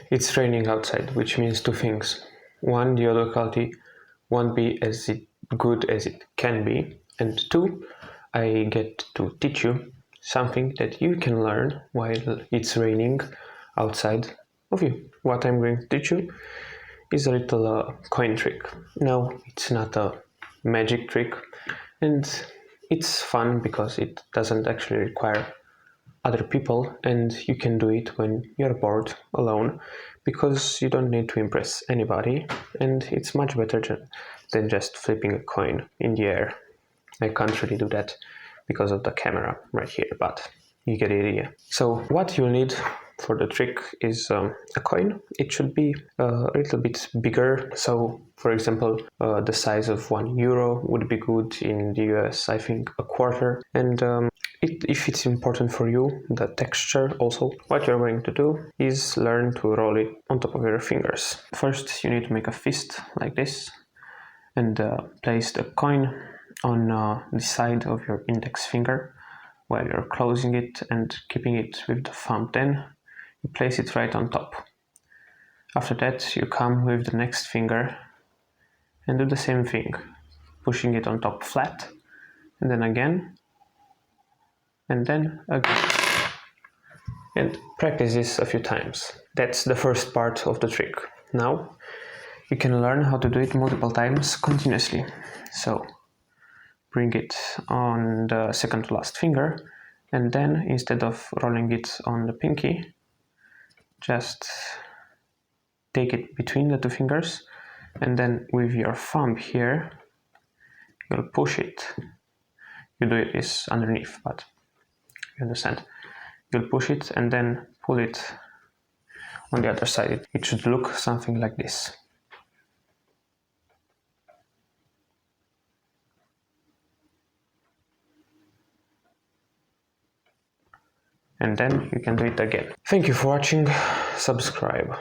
It's raining outside, which means two things. One, the audio quality won't be as good as it can be, and two, I get to teach you something that you can learn while it's raining outside of you. What I'm going to teach you is a little coin trick. No, it's not a magic trick, and it's fun because it doesn't actually require other people, and you can do it when you're bored alone because you don't need to impress anybody, and it's much better than just flipping a coin in the air. I can't really do that because of the camera right here, but you get the idea. So what you'll need for the trick is a coin. It should be a little bit bigger. So for example, the size of €1 would be good. In the US, I think a quarter. And if it's important for you, the texture also, what you're going to do is learn to roll it on top of your fingers. First, you need to make a fist like this and place the coin on the side of your index finger while you're closing it and keeping it with the thumb. Then you place it right on top. After that, you come with the next finger and do the same thing, pushing it on top flat, and then again, and then again. And practice this a few times. That's the first part of the trick. Now you can learn how to do it multiple times continuously. So bring it on the second to last finger, and then instead of rolling it on the pinky, just take it between the two fingers, and then with your thumb here, you'll push it. You do this underneath, but you understand. You'll push it and then pull it on the other side. It should look something like this. And then you can do it again. Thank you for watching. Subscribe.